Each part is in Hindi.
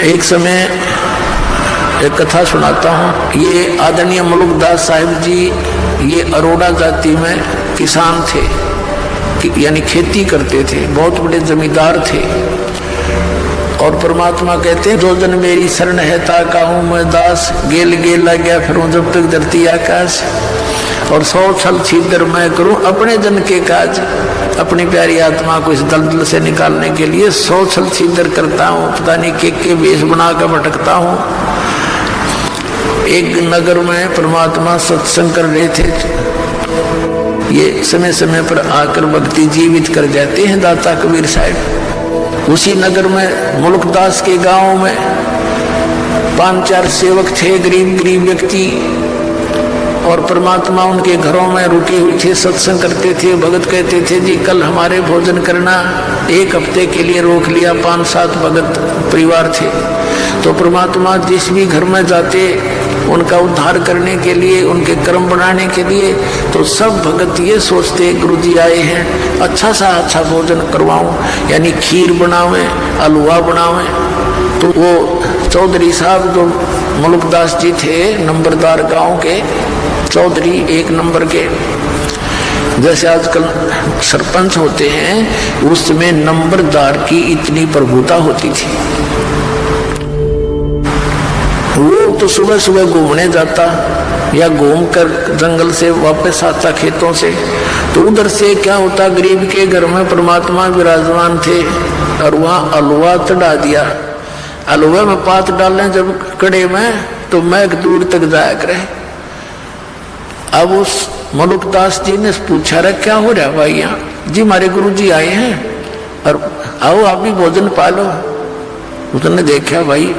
एक समय एक कथा सुनाता हूँ। ये आदरणीय मुलुकदास साहिब जी ये अरोड़ा जाति में किसान थे, यानी खेती करते थे, बहुत बड़े जमींदार थे। और परमात्मा कहते हैं जो जन मेरी शरण है ताका हूँ मैं दास, गेल गेल लग गया फिर जब तक धरती आकाश। और 100 छल छिद्र मैं करूं अपने जन के काज, अपनी प्यारी आत्मा को इस दलदल से निकालने के लिए 100 छल छिद्र करता हूँ, पता नहीं के वेश बना कर भटकता हूँ। एक नगर में परमात्मा सत्संग कर रहे थे। ये समय समय पर आकर भक्ति जीवित कर जाते हैं दाता कबीर साहब। उसी नगर में मुलुकदास के गांव में 5-4 सेवक थे, गरीब गरीब व्यक्ति। और परमात्मा उनके घरों में रुके हुए थे, सत्संग करते थे। भगत कहते थे जी कल हमारे भोजन करना। 1 हफ्ते के लिए रोक लिया। 5-7 भगत परिवार थे। तो परमात्मा जिस भी घर में जाते उनका उद्धार करने के लिए, उनके कर्म बनाने के लिए, तो सब भगत ये सोचते गुरुजी आए हैं, अच्छा भोजन करवाऊं, यानी खीर बनावें, हलवा बनावें। तो वो चौधरी साहब जो मुलुकदास जी थे, नंबरदार गांव के चौधरी 1 नंबर के, जैसे आजकल सरपंच होते हैं, उसमें नंबरदार की इतनी प्रभुता होती थी। वो तो सुबह सुबह घूमने जाता या घूम कर जंगल से वापस आता खेतों से। तो उधर से क्या होता, गरीब के घर में परमात्मा विराजमान थे और वहाँ हलवा चढ़ा दिया। हलवे में पात डालें जब कड़े में, तो मैक दूर तक जाया करे। अब उस मुलुकदास जी ने पूछा रहा क्या हो रहा भाई यहाँ? जी हमारे गुरु जी आए हैं और आओ आप भी भोजन पालो। उसने देखा भाई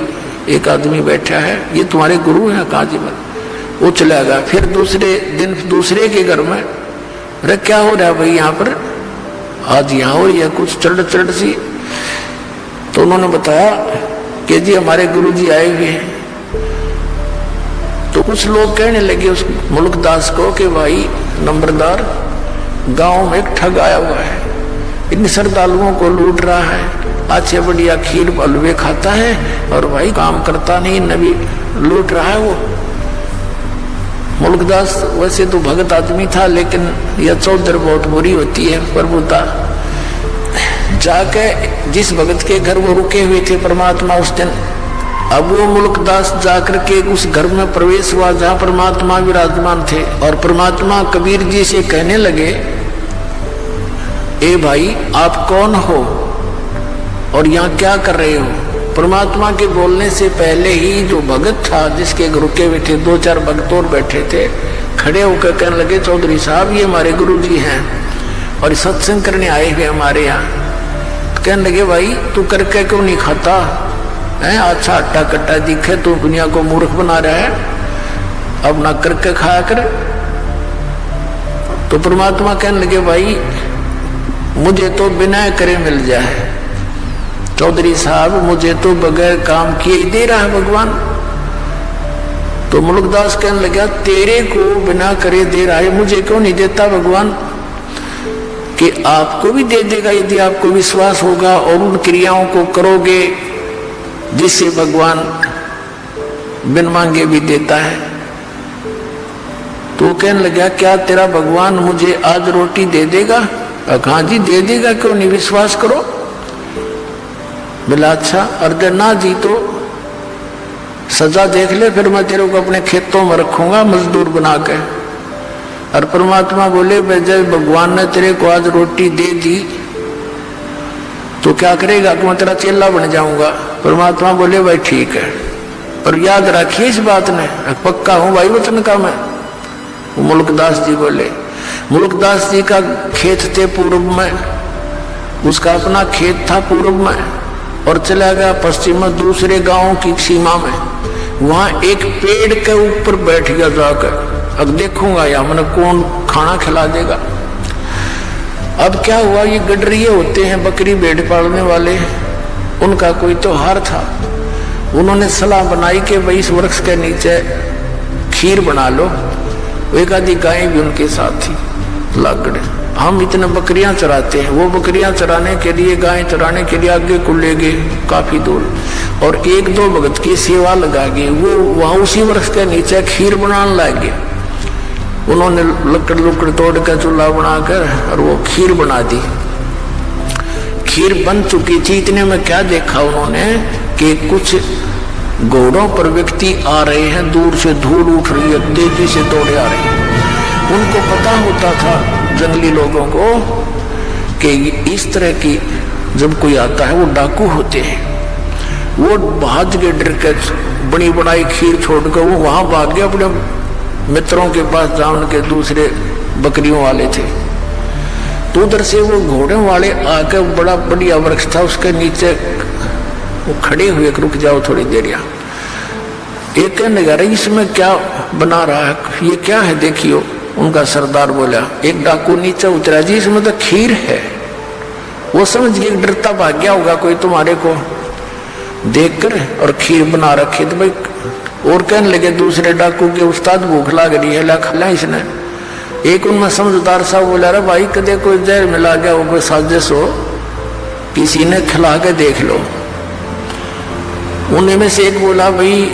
एक आदमी बैठा है, ये तुम्हारे गुरु हैं? कहा जी बात। वो चला गया। फिर दूसरे दिन दूसरे के घर में, अरे क्या हो रहा है भाई यहाँ पर? आज यहाँ हो या कुछ चढ़ सी। तो उन्होंने बताया कि जी हमारे गुरु जी आए हुए हैं। तो कुछ लोग कहने लगे उस मुलुकदास को कि भाई नंबरदार, गांव में एक ठग आया हुआ है, इन श्रद्धालुओं को लूट रहा है, अच्छे बढ़िया खीर हलवे खाता है और भाई काम करता नहीं, नबी लूट रहा है। वो मुलुकदास वैसे तो भगत आदमी था, लेकिन यह चौधर बहुत बुरी होती है प्रभुता। जाके जिस भगत के घर वो रुके हुए थे परमात्मा उस दिन, अब वो मुलुकदास जाकर के उस घर में प्रवेश हुआ जहाँ परमात्मा विराजमान थे। और परमात्मा कबीर जी से कहने लगे, ए भाई आप कौन हो और यहाँ क्या कर रहे हो? परमात्मा के बोलने से पहले ही जो भगत था जिसके रुके हुए थे, 2-4 भगत और बैठे थे, खड़े होकर कहने लगे चौधरी साहब ये हमारे गुरु जी हैं और सत्संग करने आए हुए हमारे यहाँ। तो कहने लगे भाई तू करके क्यों नहीं खाता है? अच्छा हट्टा कट्टा दिखे तो दुनिया को मूर्ख बना रहा है, अब ना करके खाया कर। तो परमात्मा कहने लगे भाई मुझे तो बिना करे मिल जाए। चौधरी साहब मुझे तो बगैर काम किए ही दे रहा है भगवान। तो मुलुकदास कहने लगा तेरे को बिना करे दे रहा है, मुझे क्यों नहीं देता भगवान? कि आपको भी दे देगा यदि आपको विश्वास होगा और उन क्रियाओं को करोगे जिससे भगवान बिन मांगे भी देता है। तो कहने लगा क्या तेरा भगवान मुझे आज रोटी दे देगा? हाँ जी दे देगा, क्यों नहीं, विश्वास करो। बोला अच्छा, अगर ना जी तो सजा देख ले, फिर मैं तेरे को अपने खेतों में रखूंगा मजदूर बना के। और परमात्मा बोले जब भगवान ने तेरे को आज रोटी दे दी तो क्या करेगा कि मैं तेरा चेला बन जाऊंगा? परमात्मा बोले भाई ठीक है, पर याद रखिए इस बात ने, पक्का हूं भाई वचन का मैं। मुलुकदास जी बोले, मुलुकदास जी का खेत थे पूर्व में, उसका अपना खेत था पूर्व में, और चला गया पश्चिम में दूसरे गांव की सीमा में। वहां एक पेड़ के ऊपर बैठ गया जाकर, अब देखूंगा या मैंने कौन खाना खिला देगा। अब क्या हुआ, ये गडरिये होते हैं बकरी भेड़ पालने वाले, उनका कोई त्योहार था। उन्होंने सलाह बनाई कि भाई इस वृक्ष के नीचे खीर बना लो। एक आधी गाय भी उनके साथ थी, लागड़े। हम इतने बकरियां चराते हैं, वो बकरियां चराने के लिए, गाय चराने के लिए आगे को ले गए काफी दूर, और एक दो भगत की सेवा लगा गए। वो वहां उसी वृक्ष के नीचे खीर बनाने लगे। उन्होंने लकड़ लुकड़ तोड़ कर चूल्हा बनाकर और वो खीर बना दी। खीर बन चुकी थी, इतने में क्या देखा उन्होंने कि कुछ घोड़ों पर व्यक्ति आ रहे हैं, दूर से धूल उठ रही है, तेजी से दौड़े आ रहे हैं। उनको पता होता था जंगली लोगों को कि इस तरह की जब कोई आता है वो डाकू होते हैं। वो भाज के डर के बड़ी बनाई खीर छोड़कर वो वहां भाग गया अपने मित्रों के पास, जहां उनके दूसरे बकरियों वाले थे। तो उधर से वो घोड़े वाले आकर, बड़ा बढ़िया वृक्ष था उसके नीचे वो खड़े हुए, रुक जाओ थोड़ी देर यहाँ। एक कहने लगा इसमें क्या बना रहा है, ये क्या है देखियो। उनका सरदार बोला, एक डाकू नीचे उतरा जी, इसमें तो खीर है। वो समझ के डरता भाग गया होगा कोई तुम्हारे को देखकर, और खीर बना रखी। तो भाई और कहने लगे दूसरे डाकू के, उस्ताद भूख लग रही है, ला खिला इसने। एक उनमें समझदार साहब बोला, अरे भाई कदे कोई जहर मिला गया हो, कोई साजिश हो, किसी ने खिला के देख लो। उन्हीं में से एक बोला, भाई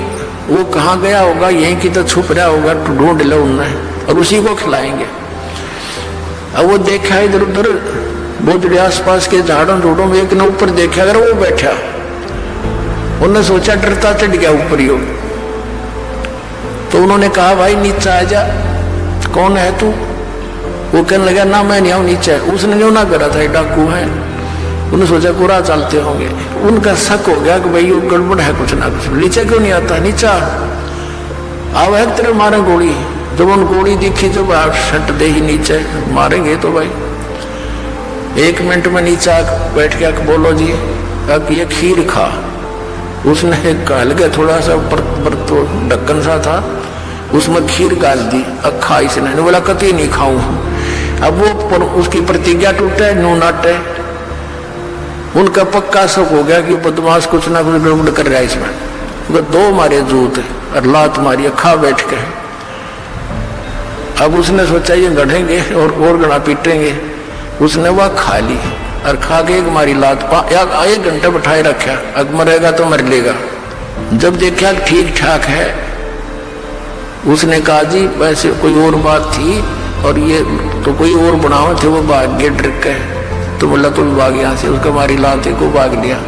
वो कहाँ गया होगा, यहीं की तो छुप रहा होगा, ढूंढ लो उनने और उसी को खिलाएंगे। अब वो देखा इधर उधर बोझड़े आसपास के झाड़ों झूड़ों में, एक ने ऊपर देखा, अगर वो बैठा, उन्होंने सोचा डरता चढ़ गया ऊपर ही। तो उन्होंने कहा, भाई नीचे आ जा, कौन है तू? वो कहने लगा, ना मैं नहीं आऊं नीचे। उसने जो ना करा था डाकू है, उन्होंने सोचा पूरा चलते होंगे। उनका शक हो गया कि भाई वो गड़बड़ है कुछ ना कुछ, नीचे क्यों नहीं आता, नीचे आओ है तेरे मारे गोली। जब उन गोली दिखी तो आप शट दे ही नीचे, मारेंगे तो भाई। 1 मिनट में नीचे बैठ के बोलो जी कि ये खीर खा। उसने गाल के थोड़ा सा तो ढक्कन सा था, उसमें खीर गाल दी, खा इसने। बोला कतई नहीं खाऊं। अब वो उसकी प्रतिज्ञा टूटे, नो नाटे। उनका पक्का शक हो गया कि बदमाश कुछ ना कुछ गड़बड़ कर रहा है इसमें। दो मारे जूत और लात मारी, खा बैठ के। अब उसने सोचा ये गढ़ेंगे और गड़ा पीटेंगे। उसने वह खा ली और खा के एक मारी लात, 1 घंटे बैठाए रखा, अब मरेगा तो मर लेगा। जब देखा ठीक ठाक है, उसने कहा जी वैसे कोई और बात थी और ये तो कोई और बनाओ थे, वो भाग गए डर के। तो बोला तो भाग यहाँ से, उसका मारी लाते को भाग लिया।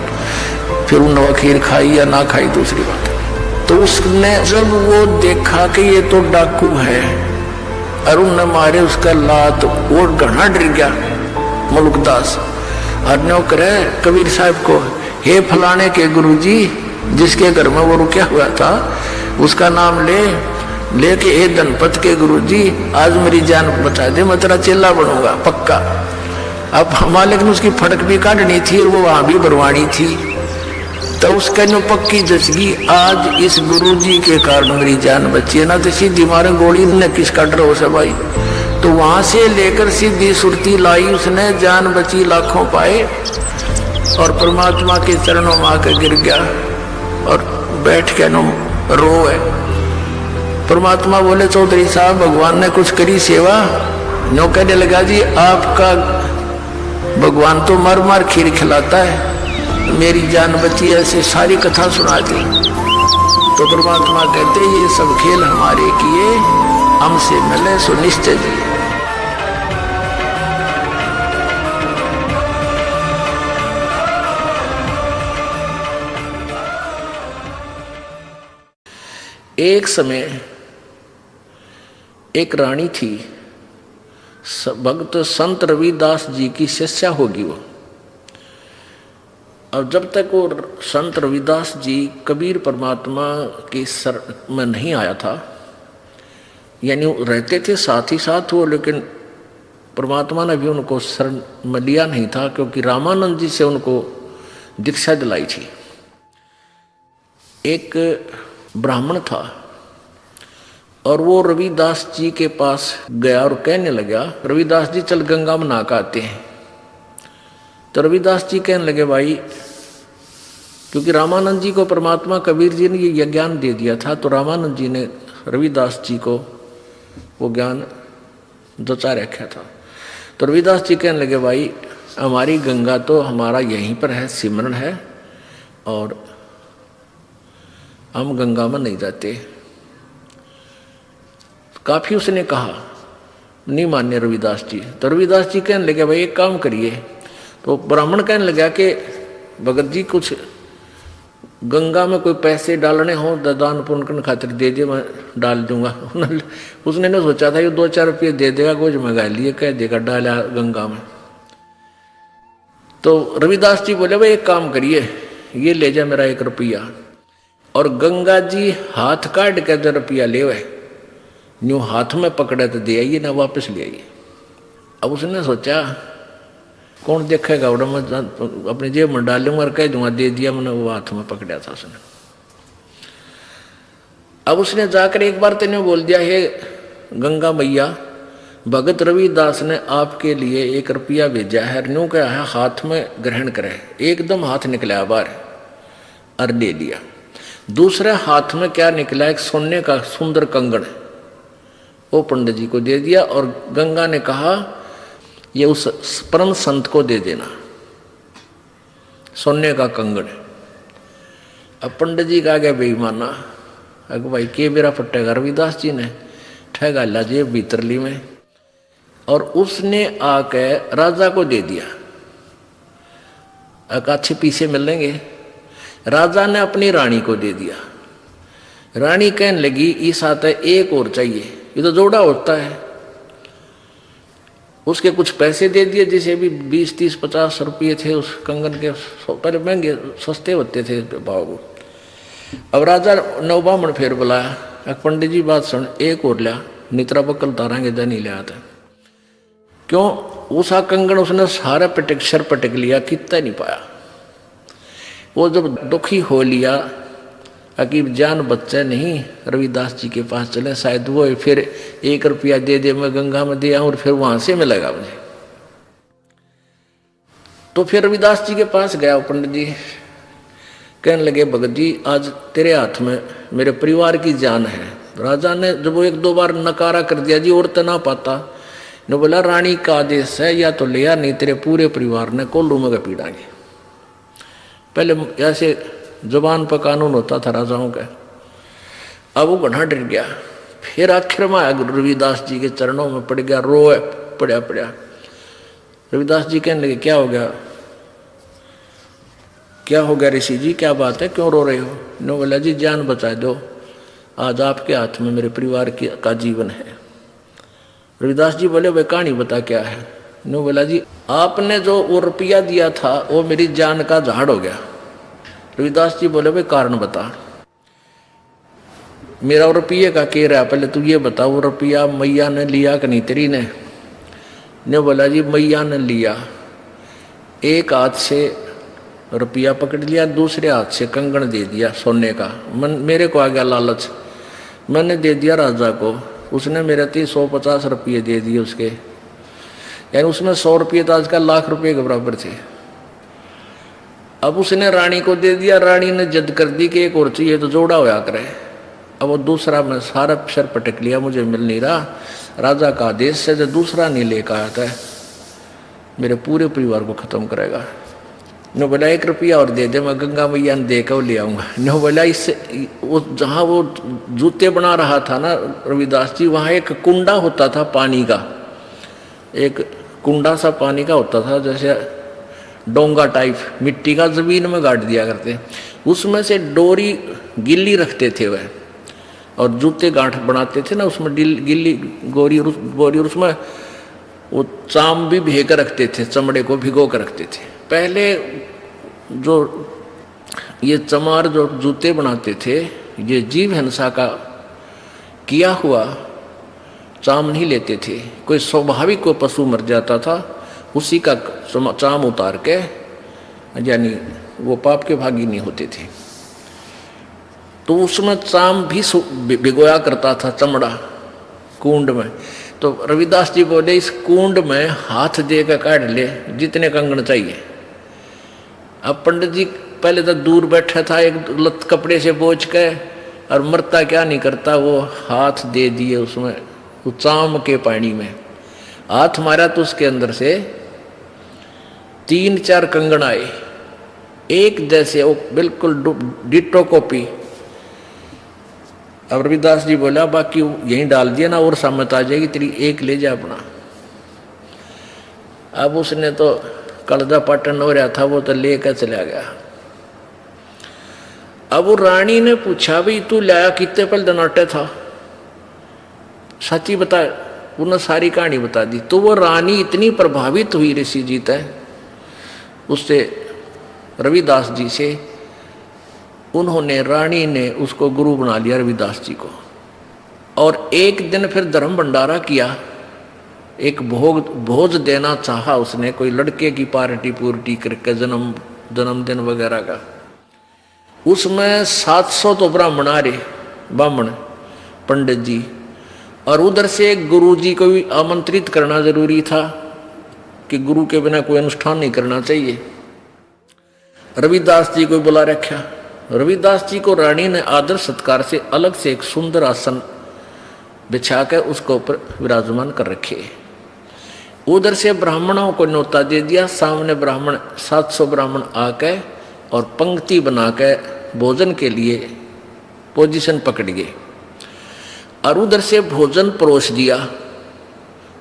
फिर उन्होंने खीर खाई या ना खाई दूसरी बात। तो उसने जब वो देखा कि ये तो डाकू है और उन्होंने मारे उसका लात, वो घना डर गया मुल्कदास। और नौकर कबीर साहब को, हे फलाने के गुरुजी जिसके घर में वो रुका हुआ था, उसका नाम लेके हे धनपत के गुरुजी आज मेरी जान बचा दे, मैं तेरा चेला बनूंगा पक्का। अब मालिक ने उसकी फटक भी काटनी थी और वो वहां भी भरवानी थी। तो उसका जो पक्की जचगी, आज इस गुरुजी के कारण मेरी जान बची है, ना तो सीधी मारे गोली ने किसका डर हो सब भाई। तो वहां से लेकर सीधी सुरती लाई उसने, जान बची, लाखों पाए और परमात्मा के चरणों में आकर गिर गया और बैठ के नो रोए। परमात्मा बोले, चौधरी साहब भगवान ने कुछ करी सेवा? नो कहने लगा जी आपका भगवान तो मर मर खीर खिलाता है, मेरी जान बची, ऐसे सारी कथा सुना दी। तो परमात्मा कहते ये सब खेल हमारे किए, हमसे मिले सो निश्चय जी। एक समय एक रानी थी, भक्त संत रविदास जी की शिष्या होगी वो। और जब तक वो संत रविदास जी कबीर परमात्मा की सर में नहीं आया था, यानी रहते थे साथ ही साथ वो, लेकिन परमात्मा ने भी उनको शरण में लिया नहीं था, क्योंकि रामानंद जी से उनको दीक्षा दिलाई थी। एक ब्राह्मण था और वो रविदास जी के पास गया और कहने लगा, रविदास जी चल गंगा में नहा के आते हैं। तो रविदास जी कहने लगे, भाई क्योंकि रामानंद जी को परमात्मा कबीर जी ने ये ज्ञान दे दिया था, तो रामानंद जी ने रविदास जी को वो ज्ञान जचा रखा था। तो रविदास जी कहने लगे भाई हमारी गंगा तो हमारा यहीं पर है, सिमरन है, और हम गंगा में नहीं जाते। काफी उसने कहा, नहीं मान्य रविदास जी। तो रविदास जी कहने लगे भाई एक काम करिए। तो ब्राह्मण कहने लगा कि भगत जी कुछ गंगा में कोई पैसे डालने हो दान पुण्य करने खातिर दे दे, मैं डाल दूंगा। उसने न सोचा था ये 2-4 रुपये दे देगा, कुछ मंगा लिए, कह देगा डाला गंगा में। तो रविदास जी बोले भाई एक काम करिए, ये ले जा मेरा 1 रुपया, और गंगा जी हाथ काट के 1 रुपया ले वह यूं हाथ में पकड़े तो दे आइए ना, वापस ले आइए। अब उसने सोचा कौन देखेगा, उड़ा मैं अपनी जेब में डाल लूंगा और कह दूंगा दे दिया मैंने, वो हाथ में पकड़ा था उसने। अब उसने जाकर एक बार तेने बोल दिया, हे गंगा मैया, भगत रविदास ने आपके लिए 1 रुपया भेजा है, न्यू क्या है हाथ में ग्रहण करे। एकदम हाथ निकला बाहर और ले लिया। दूसरे हाथ में क्या निकला, एक सोने का सुंदर कंगन, वो पंडित जी को दे दिया, और गंगा ने कहा ये उस परम संत को दे देना, सोने का कंगन। अब पंडित जी का गया बेईमाना, अग भाई के मेरा फटेगा, रविदास जी ने ठगा ला जेब भीतरली में, और उसने आके राजा को दे दिया। अच्छे पीछे मिलेंगे। राजा ने अपनी रानी को दे दिया। रानी कहने लगी इस आता है एक और चाहिए, ये तो जोड़ा होता है। उसके कुछ पैसे दे दिए, जैसे भी 20, 30, 50 रुपये थे उस कंगन के, पहले महंगे सस्ते होते थे भाव। अब राजा नवबामण फिर बुलाया, पंडित जी बात सुन, एक और लिया, नितरा बकल तारांगे नहीं ले आता। क्यों? उसा कंगन उसने सारा पटक सर पटक लिया, कितना नहीं पाया। वो जब दुखी हो लिया, अकीब जान बच्चा नहीं, रविदास जी के पास चले, शायद वो फिर 1 रुपया दे दे, मैं गंगा में दे आऊं और फिर वहां से मिलेगा मुझे। तो फिर रविदास जी के पास गया पंडित जी, कहने लगे भगत जी आज तेरे हाथ में मेरे परिवार की जान है। राजा ने जब वो 1-2 बार नकारा कर दिया, जी और तो ना पाता, ने बोला रानी का आदेश है, या तो लिया नहीं तेरे पूरे परिवार ने कोल्लू में पीड़ाएंगे। पहले ऐसे जुबान पर कानून होता था राजाओं का। अब वो बना डर गया, फिर आखिर में आया रविदास जी के चरणों में पड़ गया, रोए पड़ा। रविदास जी कहने लगे क्या हो गया, क्या हो गया ऋषि जी, क्या बात है, क्यों रो रहे हो? नो बोला जी जान बचा दो, आज आपके हाथ में मेरे परिवार का जीवन है। रविदास जी बोले भाई कहानी बता क्या है? नो बोला जी आपने जो वो रुपया दिया था वो मेरी जान का झाड़ हो गया। रविदास जी बोले भाई कारण बता। मेरा रुपये का कह रहा, पहले तू ये बता वो रुपया मैया ने लिया कि नहीं तेरी ने बोला जी मैया ने लिया, एक हाथ से रुपया पकड़ लिया, दूसरे हाथ से कंगन दे दिया सोने का। मेरे को आ गया लालच, मैंने दे दिया राजा को, उसने मेरे 150 रुपये दे दिए उसके, यानी उसमें 100 रुपये तो आजकल लाख रुपये के बराबर थे। अब उसने रानी को दे दिया, रानी ने जिद कर दी कि एक और चाहिए तो जोड़ा होया करे। अब वो दूसरा मैं सारा सर पटक लिया, मुझे मिल नहीं रहा, राजा का आदेश से जो दूसरा नहीं लेकर आया था मेरे पूरे परिवार को खत्म करेगा। नो बोला 1 रुपया और दे दे, मैं गंगा मैया ने देकर ले आऊंगा। नो बोला इससे वो जहाँ वो जूते बना रहा था ना रविदास जी, वहाँ एक कुंडा होता था पानी का, एक कुंडा सा पानी का होता था, जैसे डोंगा टाइप मिट्टी का, जमीन में गाड़ दिया करते, उसमें से डोरी गिल्ली रखते थे वह, और जूते गांठ बनाते थे ना उसमें गिल्ली बोरी, और उसमें वो चाम भी भेकर रखते थे, चमड़े को भिगो कर रखते थे। पहले जो ये चमार जो जूते बनाते थे, ये जीव हिंसा का किया हुआ चाम नहीं लेते थे। कोई स्वाभाविक कोई पशु मर जाता था, उसी का चाम उतार के, यानी वो पाप के भागी नहीं होते थे, तो उसमें चाम भी भिगोया करता था चमड़ा कुंड में। तो रविदास जी बोले इस कुंड में हाथ दे कर काट ले जितने कंगन चाहिए। अब पंडित जी पहले तो दूर बैठा था, एक लत कपड़े से बोझ के, और मरता क्या नहीं करता, वो हाथ दे दिए उसमें, वो चाम के पानी में, हाथ मारा तो उसके अंदर से 3-4 कंगन आए, एक जैसे, वो बिल्कुल डिट्टो कॉपी। अब रविदास जी बोला बाकी यहीं डाल दिया ना, और सामत आ जाएगी तेरी, एक ले जा अपना। अब उसने तो कलदा पाटन हो रहा था, वो तो लेकर चला गया। अब वो रानी ने पूछा भाई तू लाया कितने पल दनाटे था, सच्ची बता। उन्होंने सारी कहानी बता दी। तो वो रानी इतनी प्रभावित हुई ऋषि जी तय उससे, रविदास जी से, उन्होंने, रानी ने उसको गुरु बना लिया रविदास जी को। और एक दिन फिर धर्म भंडारा किया, एक भोज देना चाहा उसने, कोई लड़के की पार्टी पूर्टी करके जन्मदिन वगैरह का। उसमें 700 तो ब्राह्मण आ रहे, ब्राह्मण पंडित जी, और उधर से गुरु जी को भी आमंत्रित करना जरूरी था कि गुरु के बिना कोई अनुष्ठान नहीं करना चाहिए। रविदास जी को बुला रखा। रविदास जी को रानी ने आदर सत्कार से अलग से एक सुंदर आसन बिछा कर उसको ऊपर विराजमान कर रखे। उधर से ब्राह्मणों को न्योता दे दिया। सामने ब्राह्मण 700 ब्राह्मण आके और पंक्ति बनाकर भोजन के लिए पोजीशन पकड़ गए, और उधर से भोजन परोस दिया।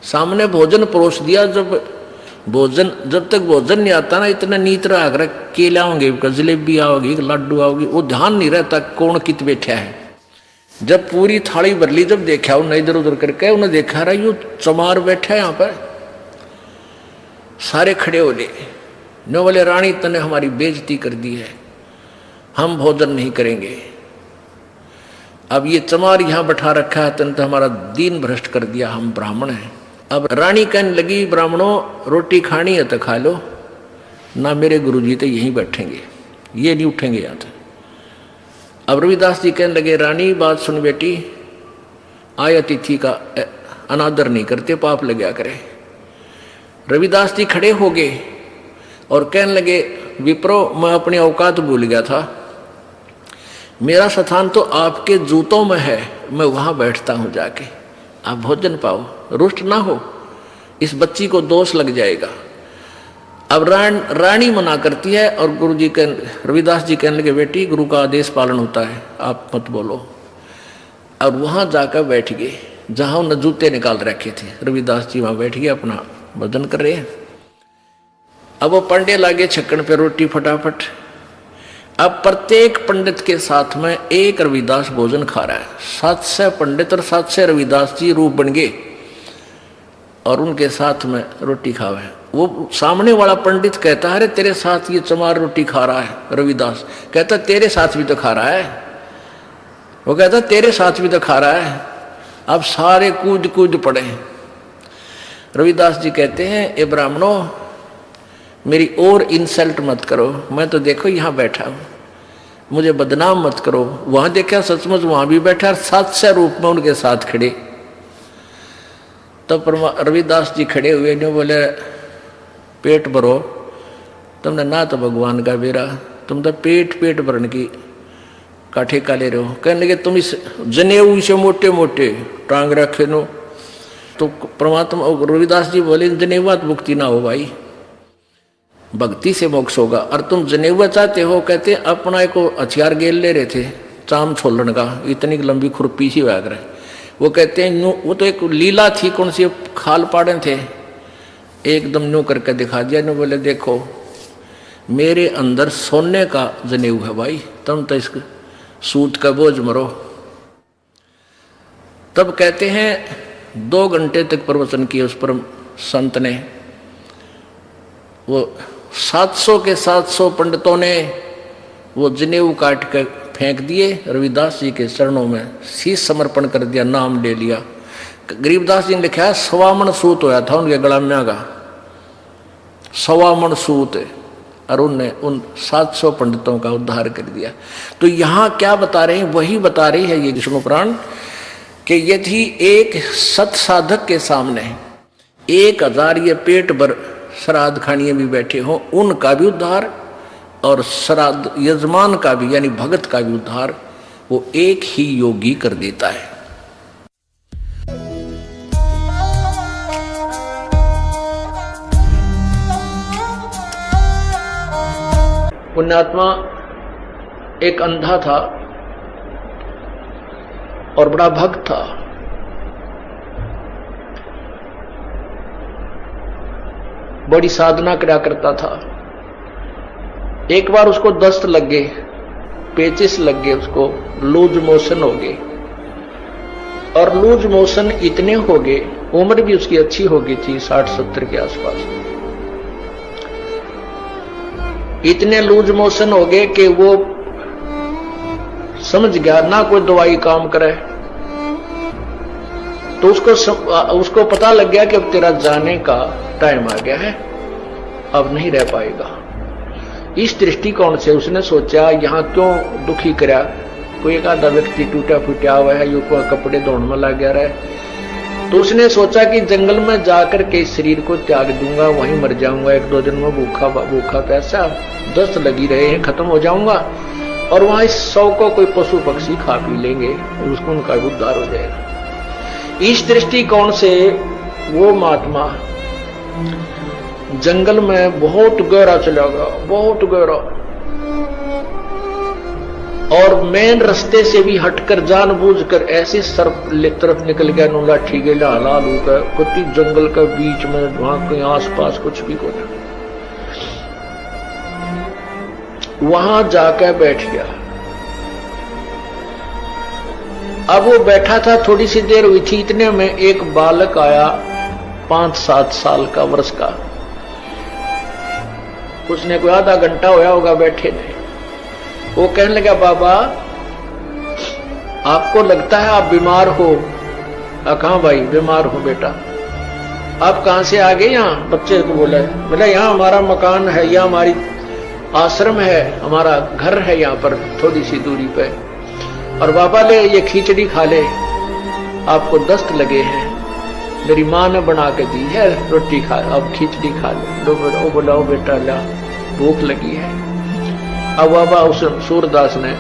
सामने भोजन परोस दिया। जब तक भोजन नहीं आता ना, इतना नीत रहा, केला होंगे, जलेबी आओगी, लड्डू आओगी, वो ध्यान नहीं रहता कौन कित बैठा है। जब पूरी थाली भर ली, जब देखा उन्हें इधर उधर करके, उन्हें देखा रहा यू चमार बैठा है यहाँ पर। सारे खड़े हो गए, नो बोले रानी तने हमारी बेइज्जती कर दी है, हम भोजन नहीं करेंगे। अब ये चमार यहाँ बैठा रखा है, तने तो हमारा दीन भ्रष्ट कर दिया, हम ब्राह्मण हैं। अब रानी कहने लगी ब्राह्मणों रोटी खानी है तो खा लो ना, मेरे गुरुजी तो यहीं बैठेंगे, ये नहीं उठेंगे यहाँ से। अब रविदास जी कहने लगे रानी बात सुन बेटी, आय अतिथि का अनादर नहीं करते, पाप लग करे। रविदास जी खड़े हो गए और कहने लगे विप्रो, मैं अपनी औकात भूल गया था, मेरा स्थान तो आपके जूतों में है, मैं वहां बैठता हूं जाके, आप भोजन पाओ, रुष्ट ना हो, इस बच्ची को दोष लग जाएगा। अब रानी मना करती है और गुरुजी के रविदास जी कहने लगे बेटी गुरु का आदेश पालन होता है, आप मत बोलो। और वहां जाकर बैठ गए जहां उन्होंने जूते निकाल रखे थे। रविदास जी वहां बैठ गए, अपना भोजन कर रहे हैं। अब वो पंडे लागे छक्कन पे रोटी फटाफट। अब प्रत्येक पंडित के साथ में एक रविदास भोजन खा रहा है। 700 पंडित और 700 रविदास जी रूप बन गए और उनके साथ में रोटी खावे। वो सामने वाला पंडित कहता है अरे तेरे साथ ये चमार रोटी खा रहा है। रविदास कहता तेरे साथ भी तो खा रहा है। वो कहता तेरे साथ भी तो खा रहा है। अब सारे कूद कूद पड़े। रविदास जी कहते हैं ए ब्राह्मणों मेरी और इंसल्ट मत करो, मैं तो देखो यहाँ बैठा हूँ, मुझे बदनाम मत करो। वहां देखा सचमुच वहां भी बैठा, 700 रूप में उनके साथ खड़े। तब रविदास जी खड़े हुए ने बोले पेट भरो, तुमने ना तो भगवान का बेरा, तुम तो पेट भरने की का ठेका ले रहे हो। कहने लगे तुम इस जनेऊ से मोटे मोटे टांग रखे नो। तो परमात्मा रविदास जी बोले जनेवा तो मुक्ति ना हो भाई, भक्ति से मोक्ष होगा। और तुम जनेवा चाहते हो, कहते अपना को हथियार गेल ले रहे थे चाम छोलन का, इतनी लंबी खुरपी सी वैग रहे। वो कहते हैं वो तो एक लीला थी, कौन सी खाल पाड़े थे, एकदम न्यू करके दिखा दिया। न्यू बोले देखो मेरे अंदर सोने का जनेऊ है भाई, तुम तो इस सूत का बोझ मरो। तब कहते हैं 2 घंटे तक प्रवचन किया उस परम संत ने। वो 700 के 700 पंडितों ने वो जनेऊ काट कर फेंक दिए, रविदास जी के चरणों में शीश समर्पण कर दिया, नाम ले लिया। गरीबदास जी ने लिखा है 1.25 मन सूत होया था उनके गला में का, 1.25 मन सूत, और उनने उन 700 पंडितों का उद्धार कर दिया। तो यहाँ क्या बता रहे हैं, वही बता रही है ये विष्णु पुराण कि यदि एक सत साधक के सामने 1000 ये पेट भर श्राद्ध खानिए भी बैठे हों, उनका भी उद्धार और श्राद्ध यजमान का भी यानी भगत का भी उद्धार वो एक ही योगी कर देता है। पुण्यात्मा एक अंधा था और बड़ा भक्त था। बड़ी साधना करा करता था। एक बार उसको दस्त लग गए, पेचिस लग गए, उसको लूज मोशन हो गए। और लूज मोशन इतने हो गए, उम्र भी उसकी अच्छी हो गई थी, 60-70 के आसपास। इतने लूज मोशन हो गए कि वो समझ गया ना कोई दवाई काम करे। तो उसको पता लग गया कि अब तेरा जाने का टाइम आ गया है, अब नहीं रह पाएगा। इस दृष्टिकोण से उसने सोचा यहां क्यों दुखी करा, कोई एक आधा व्यक्ति टूटा फूटा हुआ है, यो को कपड़े धोने में लग गया रहे। तो उसने सोचा कि जंगल में जाकर के शरीर को त्याग दूंगा, वहीं मर जाऊंगा, 1-2 दिन में भूखा पैसा दस्त लगी रहे हैं, खत्म हो जाऊंगा और वहां इस 100 को कोई पशु पक्षी खा पी लेंगे और उसको उनका उद्धार हो जाएगा। इस दृष्टिकोण से वो महात्मा जंगल में बहुत गहरा चला गया, बहुत गहरा, और मेन रास्ते से भी हटकर जानबूझकर ऐसे सर्प तरफ निकल गया, नो लाठी के लाला लू का कुत्ती जंगल के बीच में, वहां कहीं आसपास कुछ भी कोई, वहां जाकर बैठ गया। अब वो बैठा था, थोड़ी सी देर हुई थी, इतने में एक बालक आया 5-7 साल का, वर्ष का। उसने कोई आधा घंटा होया होगा बैठे थे। वो कहने लगा, बाबा आपको लगता है आप बीमार हो? कहां भाई बीमार हो बेटा? आप कहां से आ गए? यहाँ बच्चे को बोला यहाँ हमारा मकान है, यहाँ हमारी आश्रम है, हमारा घर है यहाँ पर थोड़ी सी दूरी पे। और बाबा ले ये खिचड़ी खा ले, आपको दस्त लगे हैं, मेरी माँ ने बना के दी है, रोटी खा, अब खिचड़ी खा ले। वो बोला ओ बेटा ला, भूख लगी है। अब बाबा उस सूरदास ने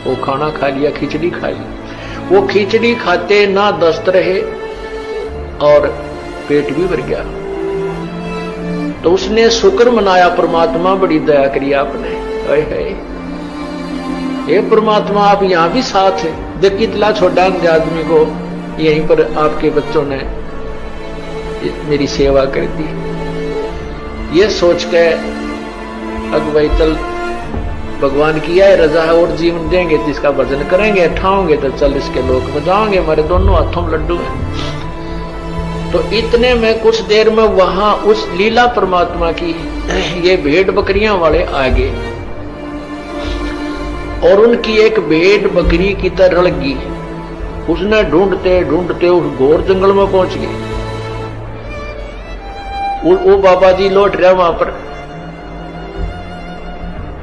वो खाना खा लिया, खिचड़ी खा ली। वो खिचड़ी खाते ना दस्त रहे और पेट भी भर गया। तो उसने शुक्र मनाया, परमात्मा बड़ी दया करी आपने, हे परमात्मा आप यहां भी साथ है, देख कितना छोटा आदमी को यहीं पर आपके बच्चों ने मेरी सेवा कर दी। ये सोच के अब भाई चल भगवान की है रजा है और जीवन देंगे तो इसका भजन करेंगे, ठाओगे तो चल इसके लोक में जाओगे, हमारे दोनों हाथों में लड्डू हैं। तो इतने में कुछ देर में वहां उस लीला परमात्मा की ये भेड़ बकरियां वाले आ गए और उनकी एक भेड़ बकरी की तरह लगी। उसने ढूंढते ढूंढते उस घोर जंगल में पहुंच गए। वो बाबा जी लौट रहे वहां पर।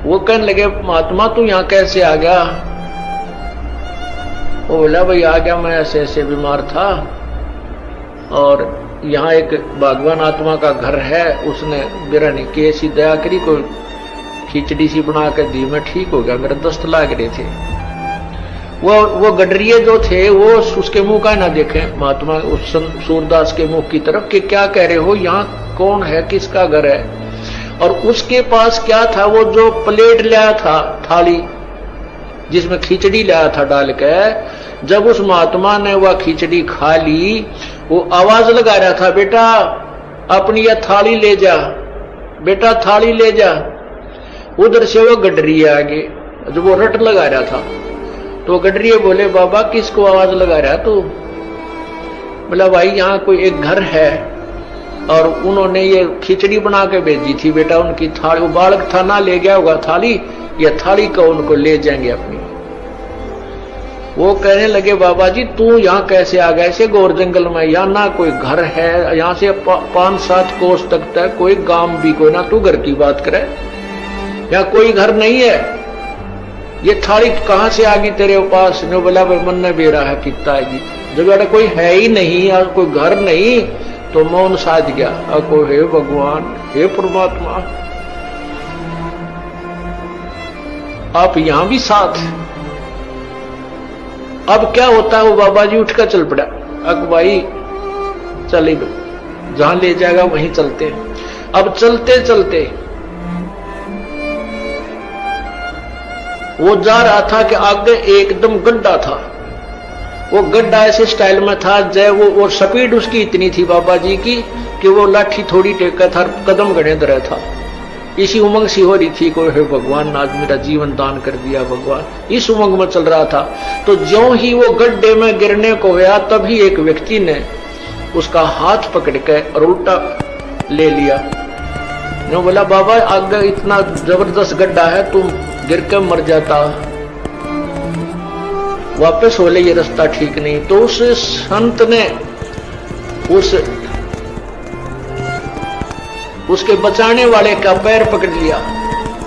वो कहने लगे, महात्मा तू यहां कैसे आ गया? वो बोला, भाई आ गया, मैं ऐसे ऐसे बीमार था और यहाँ एक भगवान आत्मा का घर है, उसने बिरहनी की ऐसी दया करी, कोई खिचड़ी सी बना कर दी, मैं ठीक हो गया, मेरे दस्त लाग रहे थे। वो गडरिये जो थे वो उसके मुंह का ना देखे महात्मा, उस सूरदास के मुंह की तरफ कि क्या कह रहे हो, यहाँ कौन है, किसका घर है? और उसके पास क्या था, वो जो प्लेट लाया था, थाली जिसमें खिचड़ी लाया था डाल के, जब उस महात्मा ने वह खिचड़ी खा ली, वो आवाज लगा रहा था, बेटा अपनी यह थाली ले जा, बेटा थाली ले जा। उधर से वो गडरिये आगे, जो वो रट लगा रहा था, तो गडरिये बोले, बाबा किसको आवाज लगा रहा तू? बोला, भाई यहाँ कोई एक घर है और उन्होंने ये खिचड़ी बना के भेजी थी, बेटा उनकी थाली, वो बालक था ना ले गया होगा थाली, ये थाली को उनको ले जाएंगे अपनी। वो कहने लगे, बाबा जी तू यहाँ कैसे आ गया ऐसे घोर जंगल में? यहाँ ना कोई घर है, यहाँ से 5-7 कोस तक तक कोई गांव भी कोई ना, तू घर की बात करे, यहाँ कोई घर नहीं है, ये थाली कहां से आ गई तेरे पास? ने बोला, भाई मन ने बेरा है कितना आएगी, जब कोई है ही नहीं और कोई घर नहीं, तो मौन साध गया। अब कोई हे भगवान, हे परमात्मा आप यहां भी साथ। अब क्या होता है, वो बाबा जी उठकर चल पड़ा। अब भाई चले जहां ले जाएगा वहीं चलते। अब चलते चलते वो जा रहा था कि आगे एकदम गड्ढा था। वो गड्ढा ऐसे स्टाइल में था जय वो स्पीड उसकी इतनी थी बाबा जी की कि वो लाठी थोड़ी टेका था, कदम गड़े रहा था। इसी उमंग सी हो रही थी कोई है भगवान आज मेरा जीवन दान कर दिया भगवान, इस उमंग में चल रहा था। तो ज्यों ही वो गड्ढे में गिरने को गया तभी एक व्यक्ति ने उसका हाथ पकड़ के और उल्टा ले लिया। ने बोला बाबा आगे इतना जबरदस्त गड्ढा है, तुम गिर के मर जाता, वापस हो ले, ये रास्ता ठीक नहीं। तो उस संत ने उसके बचाने वाले का पैर पकड़ लिया,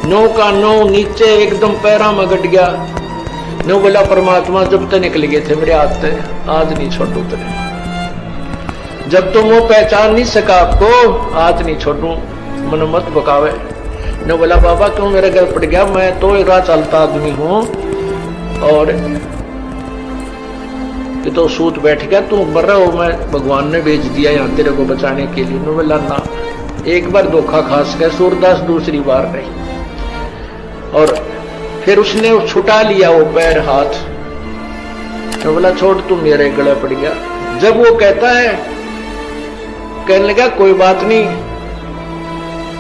नो का नो नीचे एकदम पैरा में गट गया। नो बोला परमात्मा जब तक निकल गए थे मेरे हाथ से, आज नहीं छोड़ू तेरे, जब तुम वो पहचान नहीं सका आपको आज नहीं छोड़ू, मन मत बकावे। नो बोला बाबा क्यों मेरे घर पड़ गया, मैं तो एक राह चलता आदमी हूं और कि तो सूत बैठ गया, तू मर रहा हो, मैं भगवान ने भेज दिया यहाँ तेरे को बचाने के लिए। नो बोला ना, एक बार धोखा खास गया सूरदास, दूसरी बार नहीं। और फिर उसने छुटा लिया वो पैर हाथ। तो बोला छोड़ तू मेरे गले पड़ गया। जब वो कहता है, कहने लगा कोई बात नहीं,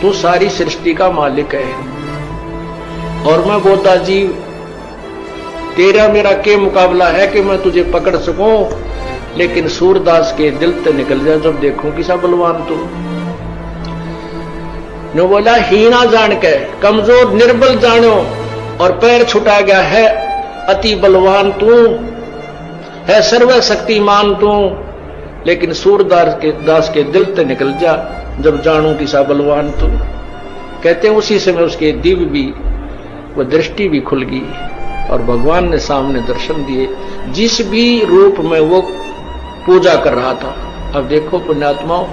तू सारी सृष्टि का मालिक है और मैं बोधा जीव, तेरा मेरा के मुकाबला है कि मैं तुझे पकड़ सकूं, लेकिन सूरदास के दिल से निकल जा जब देखूं किसा बलवान तू। नो बोला हीना जान के कमजोर निर्बल जानो और पैर छुटा गया है, अति बलवान तू है, सर्वशक्तिमान तू, लेकिन सूरदास के दिल से निकल जा जब जानू किसा बलवान तू। कहते हैं उसी समय उसके दिव्य भी वो दृष्टि भी खुल गई और भगवान ने सामने दर्शन दिए, जिस भी रूप में वो पूजा कर रहा था। अब देखो पुण्यात्माओं,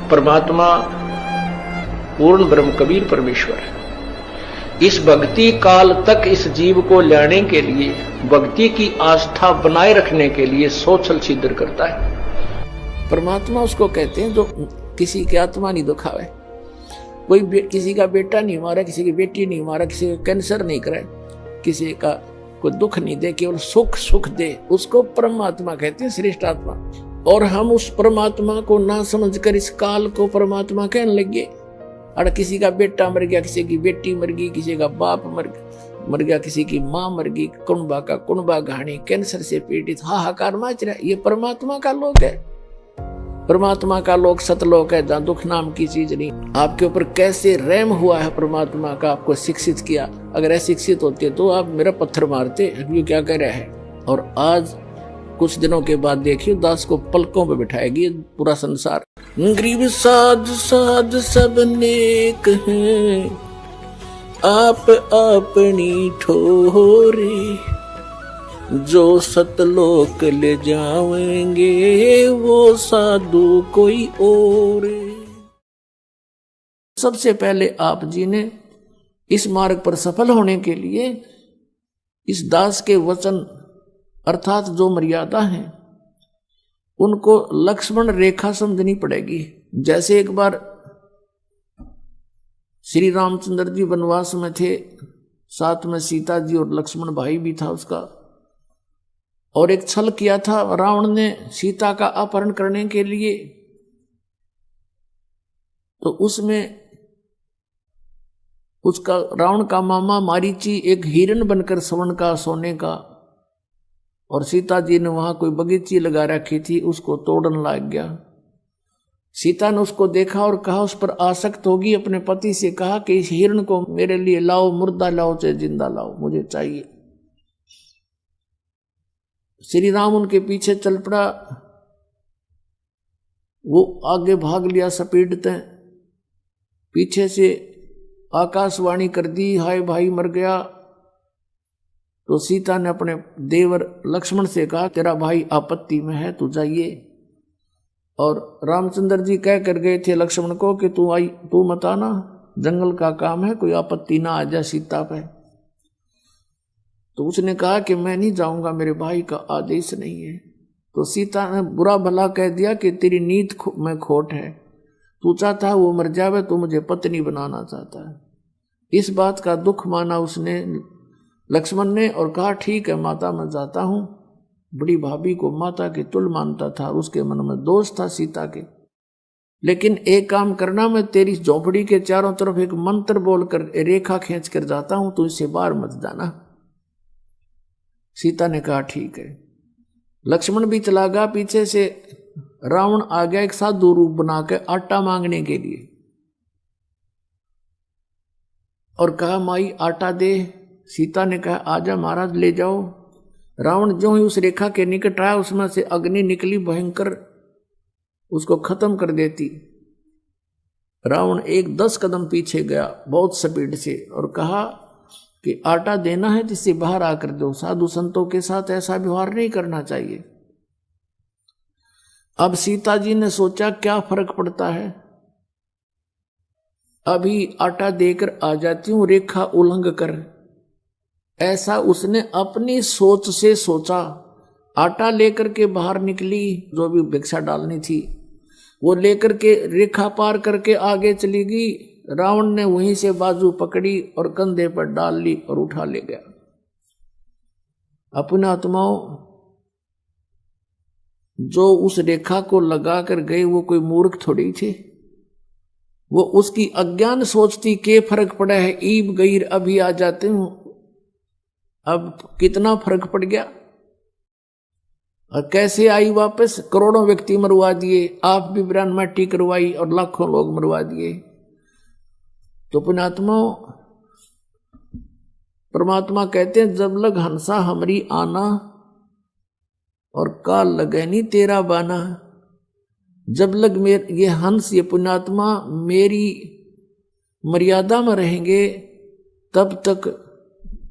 परमात्मा पूर्ण ब्रह्म कबीर परमेश्वर है। इस भक्ति काल तक इस जीव को लाने के लिए, भक्ति की आस्था बनाए रखने के लिए सोचल छिद्र करता है। परमात्मा उसको कहते हैं जो किसी की आत्मा नहीं दुखावे, कोई किसी का बेटा नहीं मारा, किसी की बेटी नहीं मारा, किसी का कैंसर नहीं करे, किसी का कोई दुख नहीं दे, केवल सुख दे, उसको परमात्मा कहते हैं, श्रेष्ठ आत्मा। और हम उस परमात्मा को ना समझकर इस काल को परमात्मा कहने लगे। और किसी का बेटा मर गया, किसी की बेटी मर गई, किसी का बाप मर गया, किसी की माँ मर गई, कुणबा का कुणबा घाणी, कैंसर से पीड़ित हाहाकार मच रहा है। ये परमात्मा का लोक है, परमात्मा का लोक सतलोक है जहां दुख नाम की चीज नहीं। आपके ऊपर कैसे रहम हुआ है परमात्मा का, आपको शिक्षित किया। अगर अशिक्षित होते तो आप मेरा पत्थर मारते, ये क्या कह रहा है। और आज कुछ दिनों के बाद देखिए दास को पलकों पे बिठाएगी पूरा संसार। गरीब साध साध सब नेक हैं, आप अपनी ठोरी, जो सतलोक ले जाएंगे वो साधु कोई और। सबसे पहले आप जी ने इस मार्ग पर सफल होने के लिए इस दास के वचन अर्थात जो मर्यादा है उनको लक्ष्मण रेखा समझनी पड़ेगी। जैसे एक बार श्री रामचंद्र जी वनवास में थे, साथ में सीता जी और लक्ष्मण भाई भी था उसका, और एक छल किया था रावण ने सीता का अपहरण करने के लिए। तो उसमें उसका रावण का मामा मारीची एक हिरण बनकर स्वर्ण का सोने का, और सीता जी ने वहां कोई बगीची लगा रखी थी, उसको तोड़न लग गया। सीता ने उसको देखा और कहा, उस पर आसक्त होगी, अपने पति से कहा कि इस हिरण को मेरे लिए लाओ, मुर्दा लाओ चाहे जिंदा लाओ, मुझे चाहिए। श्री राम उनके पीछे चल पड़ा, वो आगे भाग लिया सपेटते, पीछे से आकाशवाणी कर दी, हाय भाई मर गया। तो सीता ने अपने देवर लक्ष्मण से कहा, तेरा भाई आपत्ति में है, तू जाइए। और रामचंद्र जी कह कर गए थे लक्ष्मण को कि तू मत आना, जंगल का काम है, कोई आपत्ति ना आ जाए सीता पे। तो उसने कहा कि मैं नहीं जाऊंगा, मेरे भाई का आदेश नहीं है। तो सीता ने बुरा भला कह दिया कि तेरी नीत में खोट है, तू चाहता है वो मर जावे, तू मुझे पत्नी बनाना चाहता है, इस बात का दुख माना उसने, लक्ष्मण ने, और कहा ठीक है माता मैं जाता हूं। बड़ी भाभी को माता के तुल्य मानता था, उसके मन में दोष था सीता के। लेकिन एक काम करना, मैं तेरी झोपड़ी के चारों तरफ एक मंत्र बोलकर रेखा खींच कर जाता हूं, तू इससे बाहर मत जाना। सीता ने कहा ठीक है। लक्ष्मण भी चला गया पीछे से। रावण आ गया एक साधु रूप बनाकर आटा मांगने के लिए, और कहा माई आटा दे। सीता ने कहा आजा महाराज ले जाओ। रावण जो ही उस रेखा के निकट आया, उसमें से अग्नि निकली भयंकर, उसको खत्म कर देती। रावण एक 10 कदम पीछे गया बहुत स्पीड से, और कहा कि आटा देना है जिससे बाहर आकर दो। साधु संतों के साथ ऐसा व्यवहार नहीं करना चाहिए। अब सीता जी ने सोचा क्या फर्क पड़ता है, अभी आटा देकर आ जाती हूं रेखा उल्लंघ कर। ऐसा उसने अपनी सोच से सोचा। आटा लेकर के बाहर निकली, जो भी भिक्षा डालनी थी वो लेकर के रेखा पार करके आगे चली गई। रावण ने वहीं से बाजू पकड़ी और कंधे पर डाल ली और उठा ले गया। अपने आत्माओं, जो उस रेखा को लगाकर गए वो कोई मूर्ख थोड़ी थे। वो उसकी अज्ञान सोचती के फर्क पड़ा है, ईब गईर अभी आ जाते हूं। अब कितना फर्क पड़ गया, और कैसे आई वापस। करोड़ों व्यक्ति मरवा दिए, आप भी ब्रान माटी करवाई और लाखों लोग मरवा दिए। तो पुण्यात्माओं, परमात्मा कहते हैं जब लग हंसा हमरी आना, और काल लगे नहीं तेरा बाना। जब लग ये हंस, ये पुण्यात्मा मेरी मर्यादा में रहेंगे, तब तक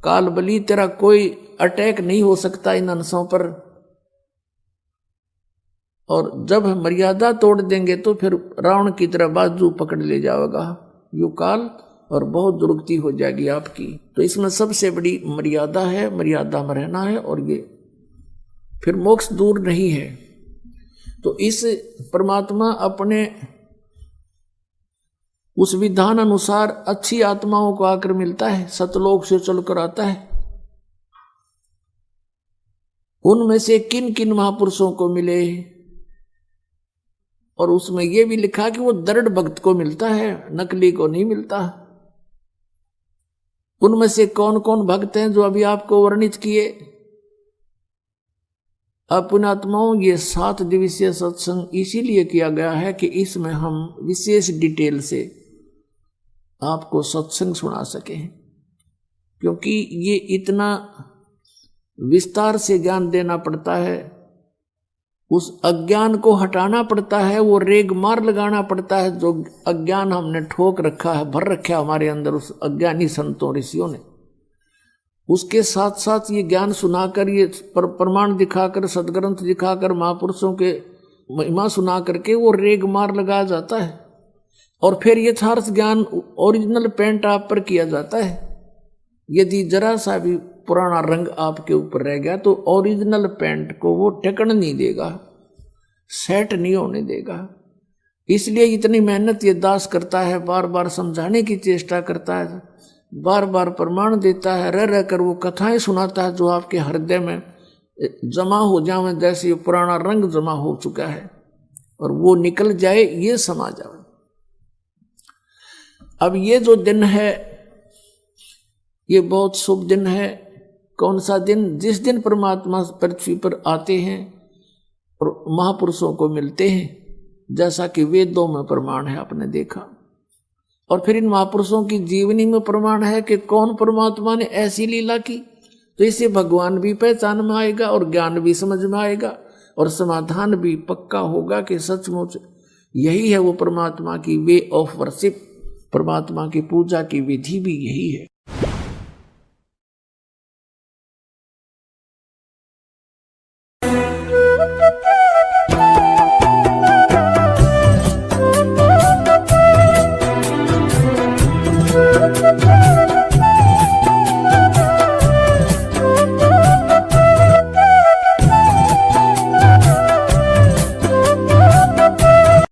काल बली तेरा कोई अटैक नहीं हो सकता इन हंसों पर। और जब मर्यादा तोड़ देंगे तो फिर रावण की तरह बाजू पकड़ ले जाएगा यू काल, और बहुत दुर्गति हो जाएगी आपकी। तो इसमें सबसे बड़ी मर्यादा है, मर्यादा में रहना है, और ये फिर मोक्ष दूर नहीं है। तो इस परमात्मा अपने उस विधान अनुसार अच्छी आत्माओं को आकर मिलता है, सतलोक से चलकर आता है। उनमें से किन किन महापुरुषों को मिले, और उसमें यह भी लिखा कि वो दृढ़ भक्त को मिलता है, नकली को नहीं मिलता। उनमें से कौन कौन भक्त हैं जो अभी आपको वर्णित किए। पुण्यात्माओं, ये 7 दिवसीय सत्संग इसीलिए किया गया है कि इसमें हम विशेष डिटेल से आपको सत्संग सुना सकें, क्योंकि ये इतना विस्तार से ज्ञान देना पड़ता है, उस अज्ञान को हटाना पड़ता है, वो रेग मार लगाना पड़ता है जो अज्ञान हमने ठोक रखा है, भर रखा है हमारे अंदर उस अज्ञानी संतों ऋषियों ने। उसके साथ साथ ये ज्ञान सुनाकर, ये प्रमाण दिखाकर, सदग्रंथ दिखाकर, महापुरुषों के महिमा सुना करके वो रेग मार लगाया जाता है, और फिर यथार्थ ज्ञान ओरिजिनल पेंट आप पर किया जाता है। यदि जरा सा भी पुराना रंग आपके ऊपर रह गया तो ओरिजिनल पेंट को वो टेकन नहीं देगा, सेट नहीं होने देगा। इसलिए इतनी मेहनत ये दास करता है, बार बार समझाने की चेष्टा करता है, बार बार प्रमाण देता है, रह रह कर वो कथाएं सुनाता है जो आपके हृदय में जमा हो जाए, जैसे ये पुराना रंग जमा हो चुका है और वो निकल जाए, ये समा जाए। अब ये जो दिन है ये बहुत शुभ दिन है। कौन सा दिन? जिस दिन परमात्मा पृथ्वी पर आते हैं और महापुरुषों को मिलते हैं, जैसा कि वेदों में प्रमाण है, आपने देखा। और फिर इन महापुरुषों की जीवनी में प्रमाण है कि कौन परमात्मा ने ऐसी लीला की, तो इससे भगवान भी पहचान में आएगा और ज्ञान भी समझ में आएगा और समाधान भी पक्का होगा कि सचमुच यही है वो परमात्मा की वे ऑफ वर्शिप, परमात्मा की पूजा की विधि भी यही है।